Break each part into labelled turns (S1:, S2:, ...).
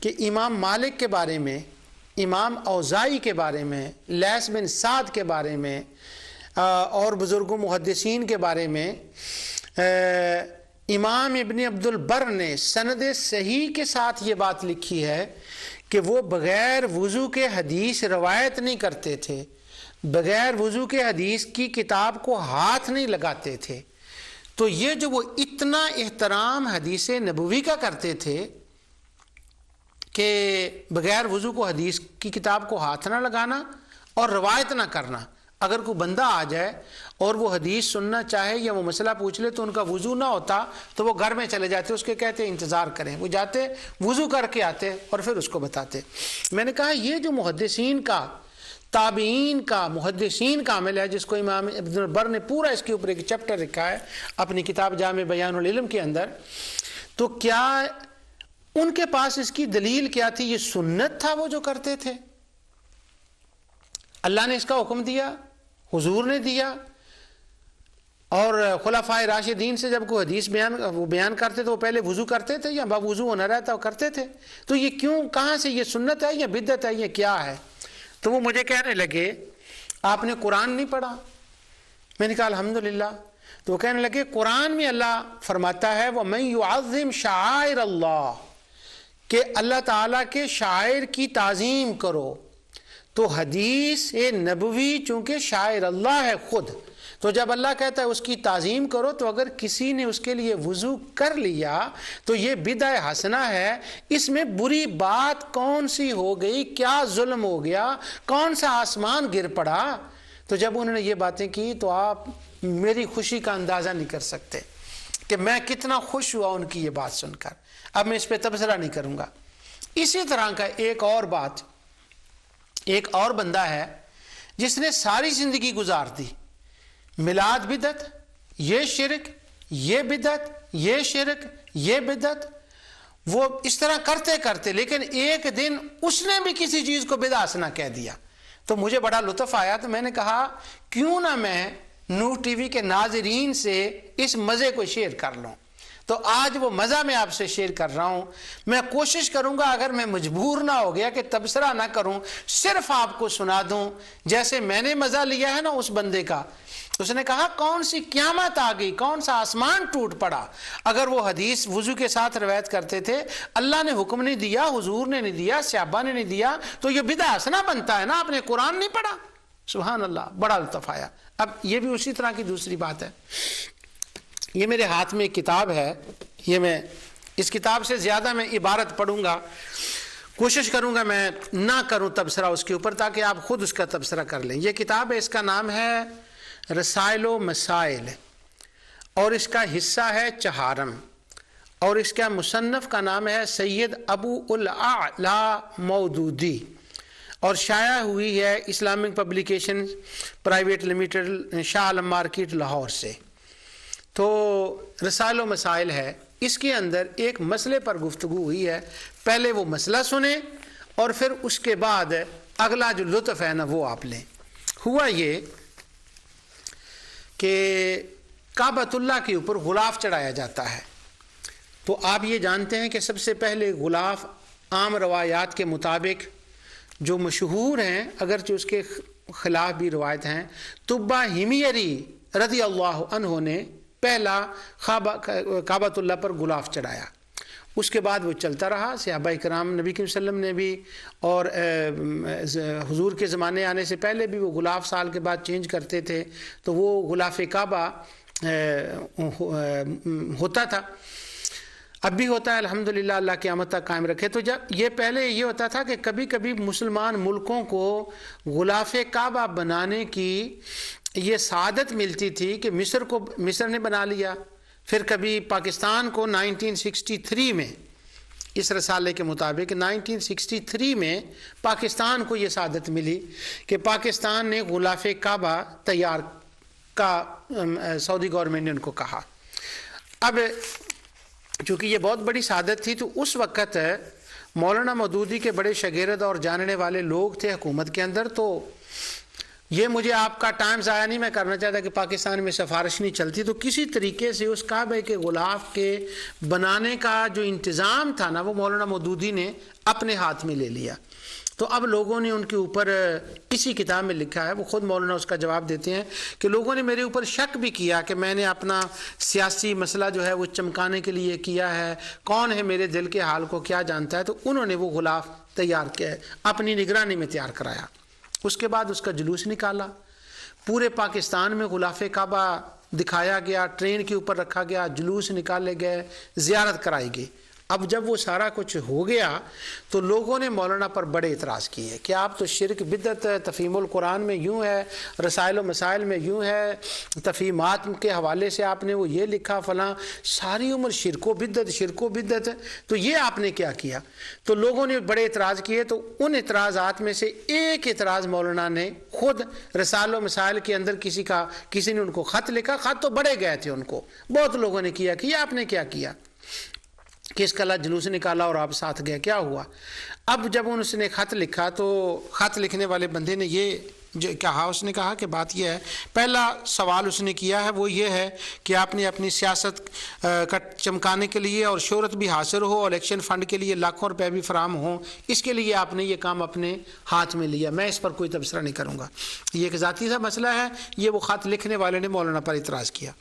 S1: کہ امام مالک کے بارے میں، امام اوزائی کے بارے میں، لیث بن سعد کے بارے میں اور بزرگوں محدثین کے بارے میں امام ابن عبد البر نے سند صحیح کے ساتھ یہ بات لکھی ہے کہ وہ بغیر وضو کے حدیث روایت نہیں کرتے تھے، بغیر وضو کے حدیث کی کتاب کو ہاتھ نہیں لگاتے تھے۔ تو یہ جو وہ اتنا احترام حدیث نبوی کا کرتے تھے کہ بغیر وضو کو حدیث کی کتاب کو ہاتھ نہ لگانا اور روایت نہ کرنا، اگر کوئی بندہ آ جائے اور وہ حدیث سننا چاہے یا وہ مسئلہ پوچھ لے تو ان کا وضو نہ ہوتا تو وہ گھر میں چلے جاتے، اس کے کہتے انتظار کریں، وہ جاتے وضو کر کے آتے اور پھر اس کو بتاتے۔ میں نے کہا یہ جو محدثین کا، تابعین کا، محدثین کا عمل ہے، جس کو امام ابن البر نے پورا اس کے اوپر ایک چیپٹر لکھا ہے اپنی کتاب جامع بیان العلم کے اندر، تو کیا ان کے پاس اس کی دلیل کیا تھی؟ یہ سنت تھا وہ جو کرتے تھے؟ اللہ نے اس کا حکم دیا، حضور نے دیا، اور خلفائے راشدین سے جب کوئی حدیث بیان کرتے تو وہ پہلے وضو کرتے تھے یا وضو ہونا رہتا وہ کرتے تھے؟ تو یہ کیوں، کہاں سے یہ سنت ہے یا بدعت ہے، یہ کیا ہے؟ تو وہ مجھے کہنے لگے آپ نے قرآن نہیں پڑھا؟ میں نے کہا الحمدللہ۔ تو وہ کہنے لگے قرآن میں اللہ فرماتا ہے وَمَن يُعَظِّمْ شَعَائِرَ اللَّهِ، کہ اللہ تعالیٰ کے شاعر کی تعظیم کرو۔ تو حدیث نبوی چونکہ شاعر اللہ ہے خود، تو جب اللہ کہتا ہے اس کی تعظیم کرو، تو اگر کسی نے اس کے لیے وضو کر لیا تو یہ بدعہ حسنہ ہے۔ اس میں بری بات کون سی ہو گئی؟ کیا ظلم ہو گیا؟ کون سا آسمان گر پڑا؟ تو جب انہوں نے یہ باتیں کی تو آپ میری خوشی کا اندازہ نہیں کر سکتے کہ میں کتنا خوش ہوا ان کی یہ بات سن کر۔ اب میں اس پہ تبصرہ نہیں کروں گا۔ اسی طرح کا ایک اور بات، ایک اور بندہ ہے جس نے ساری زندگی گزار دی میلاد بدعت، یہ شرک، یہ بدعت، یہ شرک، یہ بدعت، وہ اس طرح کرتے کرتے، لیکن ایک دن اس نے بھی کسی چیز کو بدعت حسنہ کہہ دیا تو مجھے بڑا لطف آیا۔ تو میں نے کہا کیوں نہ میں نور ٹی وی کے ناظرین سے اس مزے کو شیئر کر لوں۔ تو آج وہ مزہ میں آپ سے شیئر کر رہا ہوں۔ میں کوشش کروں گا اگر میں مجبور نہ ہو گیا کہ تبصرہ نہ کروں، صرف آپ کو سنا دوں جیسے میں نے مزہ لیا ہے نا اس بندے کا۔ اس نے کہا کون سی قیامت آ گئی، کون سا آسمان ٹوٹ پڑا اگر وہ حدیث وضو کے ساتھ روایت کرتے تھے، اللہ نے حکم نہیں دیا، حضور نے نہیں دیا، صحابہ نے نہیں دیا، تو یہ بدعہ حسنہ بنتا ہے نا، آپ نے قرآن نہیں پڑھا۔ سبحان اللہ، بڑا لطف آیا۔ اب یہ بھی اسی طرح کی دوسری بات ہے۔ یہ میرے ہاتھ میں ایک کتاب ہے، یہ میں اس کتاب سے زیادہ میں عبارت پڑھوں گا، کوشش کروں گا میں نہ کروں تبصرہ اس کے اوپر تاکہ آپ خود اس کا تبصرہ کر لیں۔ یہ کتاب ہے، اس کا نام ہے رسائل و مسائل، اور اس کا حصہ ہے چہارم، اور اس کا مصنف کا نام ہے سید ابو الاعلی مودودی، اور شائع ہوئی ہے Islamic publication private limited, Shah Alam market, Lahore سے۔ تو رسائل و مسائل ہے، اس کے اندر ایک مسئلے پر گفتگو ہوئی ہے۔ پہلے وہ مسئلہ سنیں اور پھر اس کے بعد اگلا جو لطف ہے نا وہ آپ لیں۔ ہوا یہ کہ کعبۃ اللہ کے اوپر غلاف چڑھایا جاتا ہے، تو آپ یہ جانتے ہیں کہ سب سے پہلے غلاف عام روایات کے مطابق جو مشہور ہیں، اگرچہ اس کے خلاف بھی روایت ہیں، طبہ ہمیری رضی اللہ عنہ نے پہلا کعبۃ اللہ پر غلاف چڑھایا۔ اس کے بعد وہ چلتا رہا، صحابہ کرام نبی کریم صلی اللہ علیہ وسلم نے بھی، اور حضور کے زمانے آنے سے پہلے بھی وہ غلاف سال کے بعد چینج کرتے تھے، تو وہ غلاف کعبہ ہوتا تھا، اب بھی ہوتا ہے الحمدللہ، اللہ قیامت تک قائم رکھے۔ تو جب یہ پہلے یہ ہوتا تھا کہ کبھی کبھی مسلمان ملکوں کو غلاف کعبہ بنانے کی یہ سعادت ملتی تھی کہ مصر نے بنا لیا، پھر کبھی پاکستان کو 1963 میں، اس رسالے کے مطابق 1963 میں پاکستان کو یہ سعادت ملی کہ پاکستان نے غلاف کعبہ تیار کا، سعودی گورنمنٹ نے ان کو کہا۔ اب چونکہ یہ بہت بڑی سعادت تھی تو اس وقت مولانا مودودی کے بڑے شاگرد اور جاننے والے لوگ تھے حکومت کے اندر، تو یہ مجھے آپ کا ٹائم ضائع نہیں میں کرنا چاہتا کہ پاکستان میں سفارش نہیں چلتی، تو کسی طریقے سے اس کعبے کے غلاف کے بنانے کا جو انتظام تھا نا وہ مولانا مودودی نے اپنے ہاتھ میں لے لیا۔ تو اب لوگوں نے ان کے اوپر اسی کتاب میں لکھا ہے، وہ خود مولانا اس کا جواب دیتے ہیں کہ لوگوں نے میرے اوپر شک بھی کیا کہ میں نے اپنا سیاسی مسئلہ جو ہے وہ چمکانے کے لیے کیا ہے، کون ہے میرے دل کے حال کو کیا جانتا ہے، تو انہوں نے وہ غلاف تیار کیا، اپنی نگرانی میں تیار کرایا۔ اس کے بعد اس کا جلوس نکالا، پورے پاکستان میں غلاف کعبہ دکھایا گیا، ٹرین کے اوپر رکھا گیا، جلوس نکالے گئے، زیارت کرائی گئی۔ اب جب وہ سارا کچھ ہو گیا تو لوگوں نے مولانا پر بڑے اعتراض کیے کہ آپ تو شرک بدعت تفہیم القرآن میں یوں ہے، رسائل و مسائل میں یوں ہے، تفہیمات کے حوالے سے آپ نے وہ یہ لکھا فلاں، ساری عمر شرک و بدعت، تو یہ آپ نے کیا کیا؟ تو لوگوں نے بڑے اعتراض کیے۔ تو ان اعتراضات میں سے ایک اعتراض مولانا نے خود رسائل و مسائل کے اندر کسی نے ان کو خط لکھا، خط تو بڑے گئے تھے ان کو، بہت لوگوں نے کیا کہ یہ آپ نے کیا کیا کہ اس کا جلوس نکالا اور آپ ساتھ گئے، کیا ہوا؟ اب جب اس نے خط لکھا تو خط لکھنے والے بندے نے یہ کہا، اس نے کہا کہ بات یہ ہے، پہلا سوال اس نے کیا ہے وہ یہ ہے کہ آپ نے اپنی سیاست کا چمکانے کے لیے اور شہرت بھی حاصل ہو اور الیکشن فنڈ کے لیے لاکھوں روپے بھی فراہم ہوں، اس کے لیے آپ نے یہ کام اپنے ہاتھ میں لیا، میں اس پر کوئی تبصرہ نہیں کروں گا، یہ ایک ذاتی سا مسئلہ ہے۔ یہ وہ خط لکھنے والے نے مولانا پر اعتراض کیا،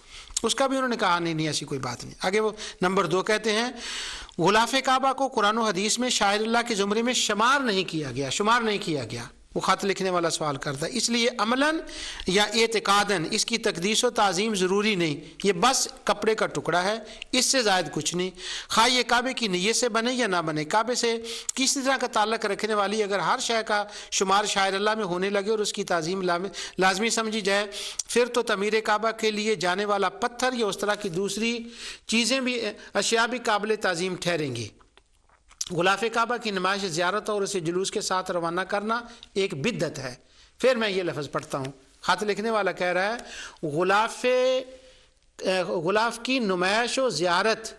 S1: اس کا بھی انہوں نے کہا نہیں ایسی کوئی بات نہیں۔ آگے وہ نمبر 2 کہتے ہیں غلاف کعبہ کو قرآن و حدیث میں شاعر اللہ کے زمرے میں شمار نہیں کیا گیا۔ وہ خط لکھنے والا سوال کرتا ہے، اس لیے عملاً یا اعتقاداً اس کی تقدیس و تعظیم ضروری نہیں، یہ بس کپڑے کا ٹکڑا ہے، اس سے زائد کچھ نہیں، خواہ یہ کعبے کی نیت سے بنے یا نہ بنے۔ کعبے سے کسی طرح کا تعلق رکھنے والی اگر ہر شے کا شمار شاعر اللہ میں ہونے لگے اور اس کی تعظیم لازمی سمجھی جائے، پھر تو تعمیر کعبہ کے لیے جانے والا پتھر یا اس طرح کی دوسری چیزیں بھی اشیاء بھی قابل تعظیم ٹھہریں گی۔ غلاف کعبہ کی نمائش زیارت اور اسے جلوس کے ساتھ روانہ کرنا ایک بدعت ہے۔ پھر میں یہ لفظ پڑھتا ہوں، خط لکھنے والا کہہ رہا ہے غلاف کی نمائش و زیارت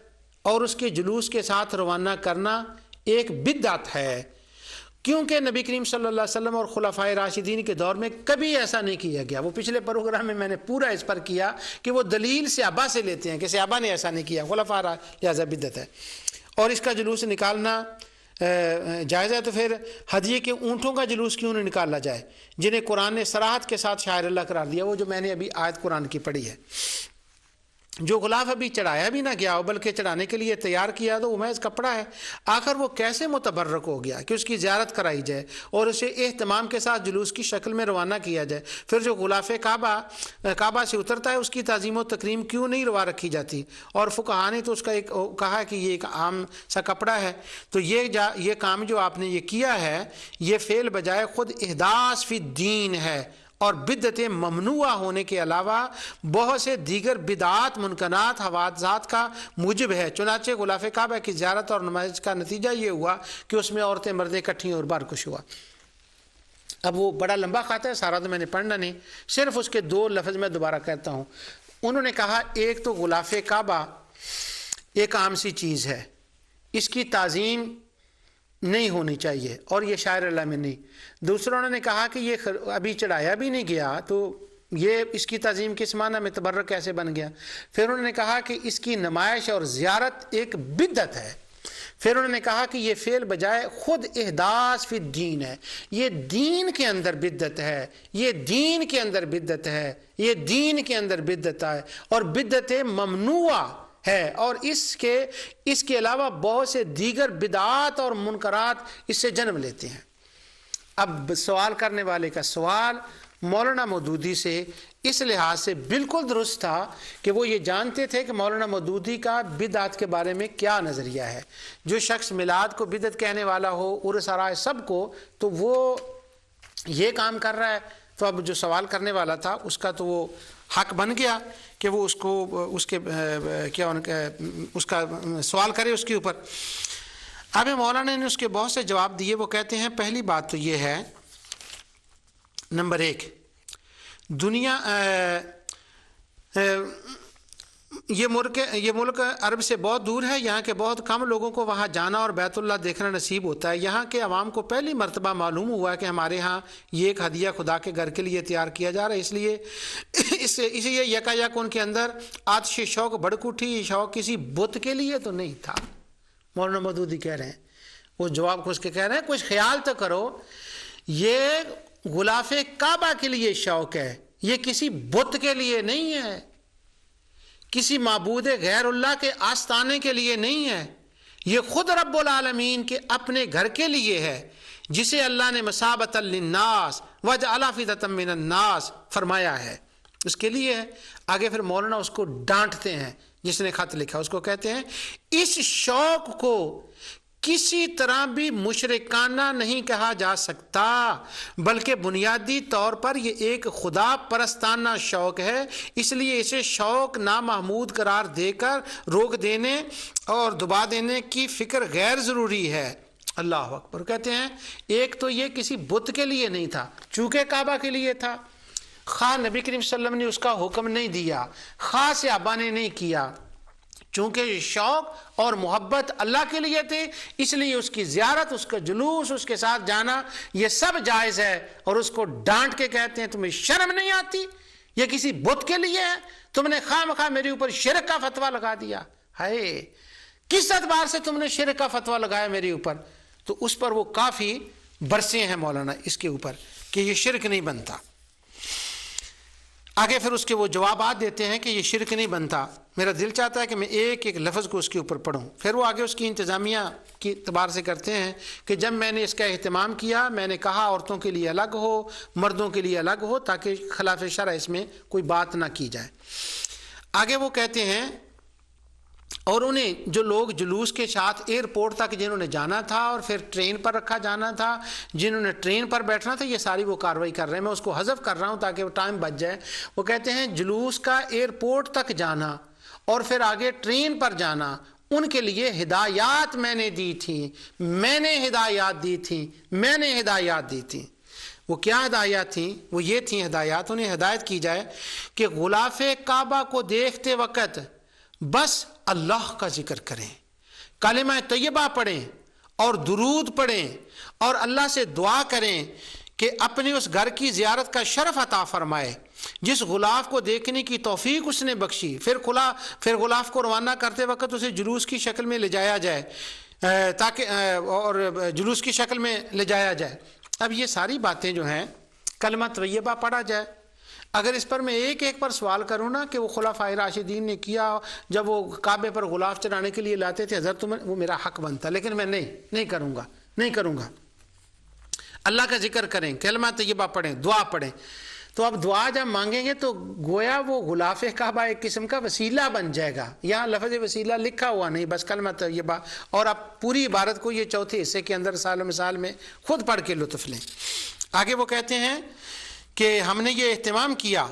S1: اور اس کے جلوس کے ساتھ روانہ کرنا ایک بدعت ہے، کیونکہ نبی کریم صلی اللہ علیہ وسلم اور خلفائے راشدین کے دور میں کبھی ایسا نہیں کیا گیا۔ وہ پچھلے پروگرام میں نے پورا اس پر کیا کہ وہ دلیل صحابہ سے لیتے ہیں کہ صحابہ نے ایسا نہیں کیا، خلفاء لہذا بدعت ہے، اور اس کا جلوس نکالنا جائز ہے۔ تو پھر ہدیے کے اونٹوں کا جلوس کیوں نہیں نکالا جائے جنہیں قرآن نے صراحت کے ساتھ شاعر اللہ قرار دیا؟ وہ جو میں نے ابھی آیت قرآن کی پڑھی ہے، جو غلاف ابھی چڑھایا بھی نہ گیا ہو بلکہ چڑھانے کے لیے تیار کیا تو وہ محض کپڑا ہے، آخر وہ کیسے متبرک ہو گیا کہ اس کی زیارت کرائی جائے اور اسے اہتمام کے ساتھ جلوس کی شکل میں روانہ کیا جائے؟ پھر جو غلاف کعبہ سے اترتا ہے اس کی تعظیم و تکریم کیوں نہیں روا رکھی جاتی؟ اور فقہاء نے تو اس کا ایک کہا کہ یہ ایک عام سا کپڑا ہے، تو یہ کام جو آپ نے یہ کیا ہے یہ فعل بجائے خود احداث فی الدین ہے اور بدعت ممنوع ہونے کے علاوہ بہت سے دیگر بدعات منکرات حوادثات کا موجب ہے۔ چنانچہ غلاف کعبہ کی زیارت اور نمائش کا نتیجہ یہ ہوا کہ اس میں عورتیں مردیں اکٹھی اور بار کش ہوا۔ اب وہ بڑا لمبا خط ہے، سارا تو میں نے پڑھنا نہیں، صرف اس کے 2 لفظ میں دوبارہ کہتا ہوں۔ انہوں نے کہا ایک تو غلاف کعبہ ایک عام سی چیز ہے، اس کی تعظیم نہیں ہونی چاہیے اور یہ شاعر اللہ میں نہیں۔ دوسرا انہوں نے کہا کہ یہ ابھی چڑھایا بھی نہیں گیا تو یہ اس کی تعظیم کس معنی میں تبرک کیسے بن گیا؟ پھر انہوں نے کہا کہ اس کی نمائش اور زیارت ایک بدعت ہے۔ پھر انہوں نے کہا کہ یہ فعل بجائے خود احداث فی الدین ہے، یہ دین کے اندر بدعت ہے، یہ دین کے اندر بدعت ہے، یہ دین کے اندر بدعت ہے اور بدعت ممنوع ہے، اور اس کے علاوہ بہت سے دیگر بدعات اور منکرات اس سے جنم لیتے ہیں۔ اب سوال کرنے والے کا سوال مولانا مودودی سے اس لحاظ سے بالکل درست تھا کہ وہ یہ جانتے تھے کہ مولانا مودودی کا بدعت کے بارے میں کیا نظریہ ہے۔ جو شخص میلاد کو بدعت کہنے والا ہو، عرس آرائے سب کو، تو وہ یہ کام کر رہا ہے، تو اب جو سوال کرنے والا تھا اس کا تو وہ حق بن گیا کہ وہ اس کا سوال کرے اس کے اوپر۔ اب مولانا نے اس کے بہت سے جواب دیے۔ وہ کہتے ہیں پہلی بات تو یہ ہے، نمبر 1، دنیا یہ ملک عرب سے بہت دور ہے، یہاں کے بہت کم لوگوں کو وہاں جانا اور بیت اللہ دیکھنا نصیب ہوتا ہے۔ یہاں کے عوام کو پہلی مرتبہ معلوم ہوا کہ ہمارے ہاں یہ ایک ہدیہ خدا کے گھر کے لیے تیار کیا جا رہا ہے، اس لیے یکا یک ان کے اندر آتش شوق بھڑک اٹھی۔ شوق کسی بت کے لیے تو نہیں تھا۔ مولانا مودودی کہہ رہے ہیں، وہ جواب کو اس کے کہہ رہے ہیں کچھ خیال تو کرو، یہ غلاف کعبہ کے لیے شوق ہے، یہ کسی بت کے لیے نہیں ہے، کسی معبود غیر اللہ کے آستانے کے لیے نہیں ہے، یہ خود رب العالمین کے اپنے گھر کے لیے ہے، جسے اللہ نے مثابۃ للناس وجعل افئدۃ من الناس فرمایا ہے، اس کے لیے ہے۔ آگے پھر مولانا اس کو ڈانٹتے ہیں، جس نے خط لکھا اس کو کہتے ہیں اس شوق کو کسی طرح بھی مشرکانہ نہیں کہا جا سکتا، بلکہ بنیادی طور پر یہ ایک خدا پرستانہ شوق ہے، اس لیے اسے شوق نامحمود قرار دے کر روک دینے اور دبا دینے کی فکر غیر ضروری ہے۔ اللہ اکبر۔ کہتے ہیں ایک تو یہ کسی بت کے لیے نہیں تھا، چونکہ کعبہ کے لیے تھا، خواہ نبی کریم صلی اللہ علیہ وسلم نے اس کا حکم نہیں دیا، خواہ صحابہ نے نہیں کیا، چونکہ شوق اور محبت اللہ کے لیے تھے، اس لیے اس کی زیارت، اس کا جلوس، اس کے ساتھ جانا یہ سب جائز ہے۔ اور اس کو ڈانٹ کے کہتے ہیں تمہیں شرم نہیں آتی؟ یہ کسی بت کے لیے ہے، تم نے خواہ مخواہ میرے اوپر شرک کا فتویٰ لگا دیا، ہائے کس اعتبار سے تم نے شرک کا فتویٰ لگایا میرے اوپر؟ تو اس پر وہ کافی برسے ہیں مولانا اس کے اوپر کہ یہ شرک نہیں بنتا۔ آگے پھر اس کے وہ جوابات دیتے ہیں کہ یہ شرک نہیں بنتا۔ میرا دل چاہتا ہے کہ میں ایک ایک لفظ کو اس کے اوپر پڑھوں۔ پھر وہ آگے اس کی انتظامیہ کی اعتبار سے کرتے ہیں کہ جب میں نے اس کا اہتمام کیا، میں نے کہا عورتوں کے لیے الگ ہو، مردوں کے لیے الگ ہو، تاکہ خلاف شرع اس میں کوئی بات نہ کی جائے۔ آگے وہ کہتے ہیں اور انہیں جو لوگ جلوس کے ساتھ ایئرپورٹ تک جنہوں نے جانا تھا اور پھر ٹرین پر رکھا جانا تھا، جنہوں نے ٹرین پر بیٹھنا تھا، یہ ساری وہ کارروائی کر رہے ہیں۔ میں اس کو حذف کر رہا ہوں تاکہ وہ ٹائم بچ جائے۔ وہ کہتے ہیں جلوس کا ایئرپورٹ تک جانا اور پھر آگے ٹرین پر جانا، ان کے لیے ہدایات میں نے دی تھیں، میں نے ہدایات دی تھیں، میں نے ہدایات دی تھیں۔ وہ کیا ہدایات تھیں؟ وہ یہ تھیں ہدایات، انہیں ہدایت کی جائے کہ غلاف کعبہ کو دیکھتے وقت بس اللہ کا ذکر کریں، کلمہ طیبہ پڑھیں اور درود پڑھیں اور اللہ سے دعا کریں کہ اپنی اس گھر کی زیارت کا شرف عطا فرمائے جس غلاف کو دیکھنے کی توفیق اس نے بخشی۔ پھر غلاف کو روانہ کرتے وقت اسے جلوس کی شکل میں لے جایا جائے، جلوس کی شکل میں لے جایا جائے۔ اب یہ ساری باتیں جو ہیں کلمہ طیبہ پڑھا جائے۔ اگر اس پر میں ایک ایک پر سوال کروں نا کہ وہ خلفائے راشدین نے کیا جب وہ کعبے پر غلاف چڑھانے کے لیے لاتے تھے، حضرت وہ میرا حق بنتا، لیکن میں نہیں کروں گا۔ اللہ کا ذکر کریں، کلمہ طیبہ پڑھیں، دعا پڑھیں۔ تو اب دعا جب مانگیں گے تو گویا وہ غلاف کعبہ ایک قسم کا وسیلہ بن جائے گا۔ یہاں لفظ وسیلہ لکھا ہوا نہیں، بس کلمہ طیبہ، اور اب پوری عبارت کو یہ چوتھے حصے کے اندر سال و مثال میں خود پڑھ کے لطف لیں۔ آگے وہ کہتے ہیں کہ ہم نے یہ اہتمام کیا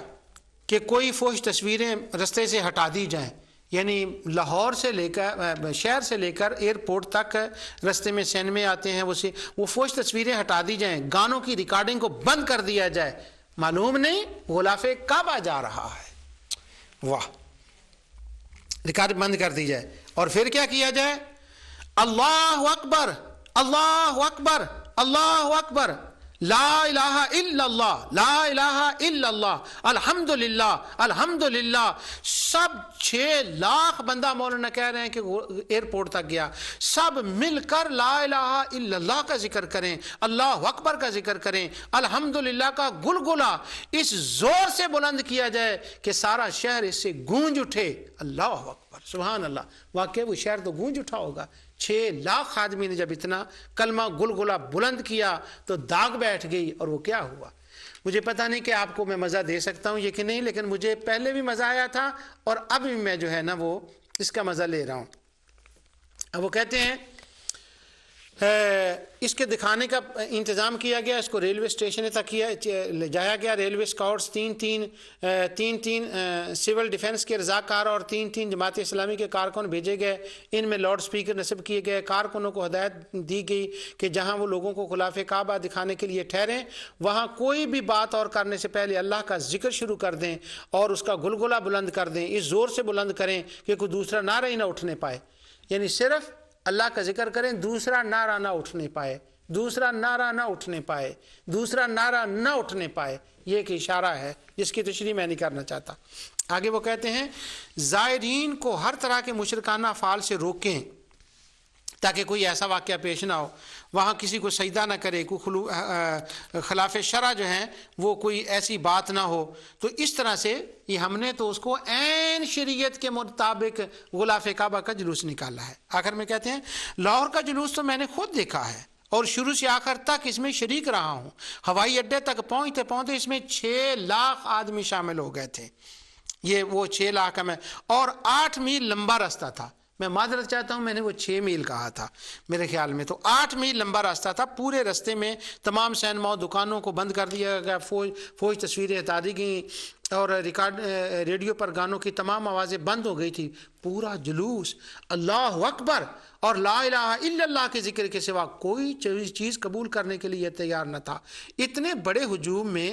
S1: کہ کوئی فحش تصویریں رستے سے ہٹا دی جائیں، یعنی لاہور سے لے کر شہر سے لے کر ایئرپورٹ تک رستے میں سینمے آتے ہیں، وہ فحش تصویریں ہٹا دی جائیں، گانوں کی ریکارڈنگ کو بند کر دیا جائے۔ معلوم نہیں غلاف کعبہ جا رہا ہے، واہ، ریکارڈ بند کر دی جائے۔ اور پھر کیا کیا جائے؟ اللہ اکبر، اللہ اکبر، اللہ اکبر، لا الہ الا اللہ، لا الہ الا اللہ، الحمدللہ، الحمدللہ۔ سب 6 لاکھ بندہ مولانا کہہ رہے ہیں کہ ایئرپورٹ تک گیا، سب مل کر لا الہ الا اللہ کا ذکر کریں، اللہ اکبر کا ذکر کریں، الحمدللہ کا گلگلہ اس زور سے بلند کیا جائے کہ سارا شہر اس سے گونج اٹھے۔ اللہ اکبر، سبحان اللہ۔ واقعی وہ شہر تو گونج اٹھا ہوگا۔ 6 لاکھ آدمی نے جب اتنا کلمہ گلگلہ بلند کیا تو داغ بیٹھ گئی، اور وہ کیا ہوا؟ مجھے پتہ نہیں کہ آپ کو میں مزہ دے سکتا ہوں یہ کہ نہیں، لیکن مجھے پہلے بھی مزہ آیا تھا اور اب بھی میں جو ہے نا وہ اس کا مزہ لے رہا ہوں۔ اب وہ کہتے ہیں اس کے دکھانے کا انتظام کیا گیا، اس کو ریلوے اسٹیشن تک لے جایا گیا، ریلوے اسکاؤٹس تین سول ڈیفنس کے رضاکار اور تین جماعت اسلامی کے کارکن بھیجے گئے، ان میں لاؤڈ سپیکر نصب کیے گئے، کارکنوں کو ہدایت دی گئی کہ جہاں وہ لوگوں کو غلاف کعبہ دکھانے کے لیے ٹھہریں وہاں کوئی بھی بات اور کرنے سے پہلے اللہ کا ذکر شروع کر دیں اور اس کا گلگلہ بلند کر دیں، اس زور سے بلند کریں کہ کوئی دوسرا نعرہ ہی نہ اٹھنے پائے، یعنی صرف اللہ کا ذکر کریں، دوسرا نعرہ نہ اٹھنے پائے، دوسرا نعرہ نہ اٹھنے پائے، دوسرا نعرہ نہ اٹھنے پائے، یہ ایک اشارہ ہے جس کی تشریح میں نہیں کرنا چاہتا۔ آگے وہ کہتے ہیں زائرین کو ہر طرح کے مشرکانہ افعال سے روکیں تاکہ کوئی ایسا واقعہ پیش نہ ہو، وہاں کسی کو سجدہ نہ کرے، کوئی خلاف شرع جو ہیں وہ کوئی ایسی بات نہ ہو، تو اس طرح سے یہ ہم نے تو اس کو عین شریعت کے مطابق غلاف کعبہ کا جلوس نکالا ہے۔ آخر میں کہتے ہیں لاہور کا جلوس تو میں نے خود دیکھا ہے اور شروع سے آخر تک اس میں شریک رہا ہوں، ہوائی اڈے تک پہنچتے اس میں 6 لاکھ آدمی شامل ہو گئے تھے، یہ وہ 6 لاکھ میں، اور 8 میل لمبا راستہ تھا، میں معذرت چاہتا ہوں میں نے وہ 6 میل کہا تھا میرے خیال میں، تو 8 میل لمبا راستہ تھا، پورے راستے میں تمام سینماؤں دکانوں کو بند کر دیا گیا، فوج تصویریں ہٹا دی گئیں اور ریڈیو پر گانوں کی تمام آوازیں بند ہو گئی تھی، پورا جلوس اللہ اکبر اور لا الہ الا اللہ کے ذکر کے سوا کوئی چیز قبول کرنے کے لیے تیار نہ تھا۔ اتنے بڑے ہجوم میں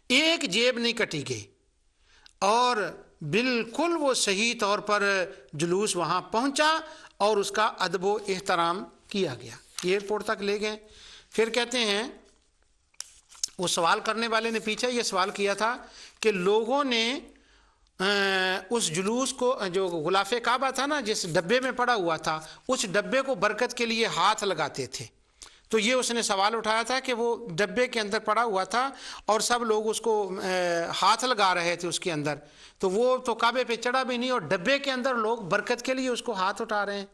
S1: ایک جیب نہیں کٹی گئی اور بالکل وہ صحیح طور پر جلوس وہاں پہنچا اور اس کا ادب و احترام کیا گیا، ایئرپورٹ تک لے گئے۔ پھر کہتے ہیں وہ سوال کرنے والے نے پیچھے یہ سوال کیا تھا کہ لوگوں نے اس جلوس کو جو غلاف کعبہ تھا نا جس ڈبے میں پڑا ہوا تھا اس ڈبے کو برکت کے لیے ہاتھ لگاتے تھے، تو یہ اس نے سوال اٹھایا تھا کہ وہ ڈبے کے اندر پڑا ہوا تھا اور سب لوگ اس کو ہاتھ لگا رہے تھے اس کے اندر، تو وہ تو کعبے پہ چڑھا بھی نہیں اور ڈبے کے اندر لوگ برکت کے لیے اس کو ہاتھ اٹھا رہے ہیں۔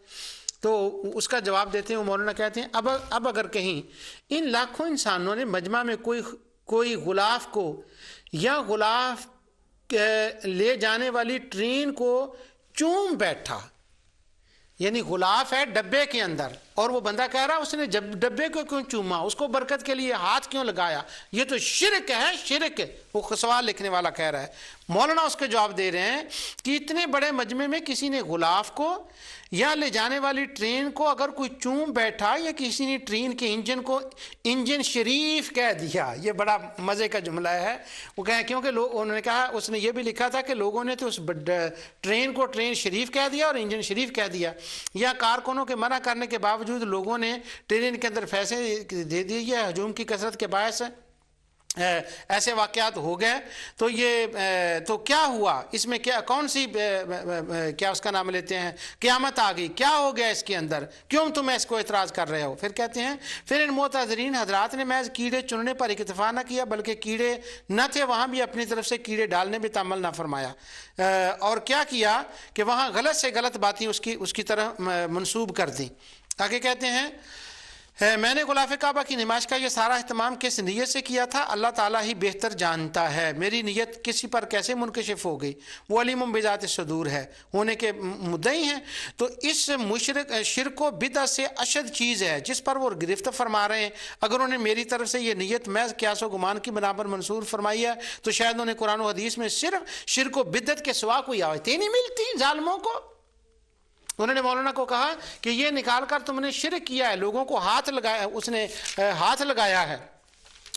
S1: تو اس کا جواب دیتے ہیں وہ مولانا کہتے ہیں اب اگر کہیں ان لاکھوں انسانوں نے مجمع میں کوئی غلاف کو یا غلاف لے جانے والی ٹرین کو چوم بیٹھا، یعنی غلاف ہے ڈبے کے اندر اور وہ بندہ کہہ رہا اس نے ڈبے کو کیوں چوما، اس کو برکت کے لیے ہاتھ کیوں لگایا، یہ تو شرک ہے، شرک، وہ سوال لکھنے والا کہہ رہا ہے۔ مولانا اس کے جواب دے رہے ہیں کہ اتنے بڑے مجمع میں کسی نے غلاف کو یا لے جانے والی ٹرین کو اگر کوئی چوم بیٹھا یا کسی نے ٹرین کے انجن کو انجن شریف کہہ دیا، یہ بڑا مزے کا جملہ ہے، وہ کہیں کیونکہ انہوں نے کہا، اس نے یہ بھی لکھا تھا کہ لوگوں نے تو اس ٹرین کو ٹرین شریف کہہ دیا اور انجن شریف کہہ دیا، یا کارکنوں کے منع کرنے کے باوجود لوگوں نے ٹرین کے اندر پیسے دے دیے، ہجوم کی کثرت کے باعث ایسے واقعات ہو گئے، تو یہ تو کیا ہوا اس میں، کیا کون سی کیا اس کا نام لیتے ہیں قیامت آ گئی، کیا ہو گیا اس کے اندر، کیوں تم اس کو اعتراض کر رہے ہو؟ پھر کہتے ہیں پھر ان معتذرین حضرات نے محض کیڑے چننے پر اکتفا نہ کیا بلکہ کیڑے نہ تھے وہاں بھی اپنی طرف سے کیڑے ڈالنے بھی تعمل نہ فرمایا، اور کیا کیا کہ وہاں غلط سے غلط باتیں اس کی طرح منسوب کر دیں۔ آگے کہتے ہیں میں نے غلاف کعبہ کی نمائش کا یہ سارا اہتمام کس نیت سے کیا تھا اللہ تعالیٰ ہی بہتر جانتا ہے، میری نیت کسی پر کیسے منکشف ہو گئی، وہ علیم بذات صدور ہے، ہونے کے مدعی ہیں، تو اس شرک و بدعت سے اشد چیز ہے جس پر وہ گرفت فرما رہے ہیں، اگر انہوں نے میری طرف سے یہ نیت محض قیاس و گمان کی بنا پر منصور فرمائی ہے تو شاید انہوں نے قرآن و حدیث میں صرف شرک و بدعت کے سوا کوئی آیتیں نہیں ملتی ظالموں کو۔ انہوں نے مولانا کو کہا کہ یہ نکال کر تم نے شرک کیا ہے، لوگوں کو ہاتھ لگایا، اس نے ہاتھ لگایا ہے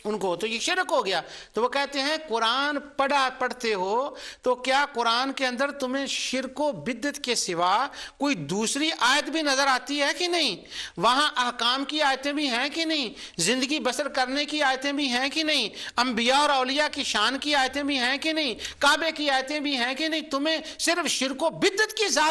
S1: ان کو، تو یہ شرک ہو گیا۔ تو وہ کہتے ہیں قرآن پڑھتے ہو تو کیا قرآن کے اندر تمہیں شرک و بدعت کے سوا کوئی دوسری آیت بھی نظر آتی ہے کہ نہیں؟ وہاں احکام کی آیتیں بھی ہیں کہ نہیں؟ زندگی بسر کرنے کی آیتیں بھی ہیں کہ نہیں؟ انبیاء اور اولیاء کی شان کی آیتیں بھی ہیں کہ نہیں؟ کعبے کی آیتیں بھی ہیں کہ نہیں؟ تمہیں صرف شرک و بدعت کی ذات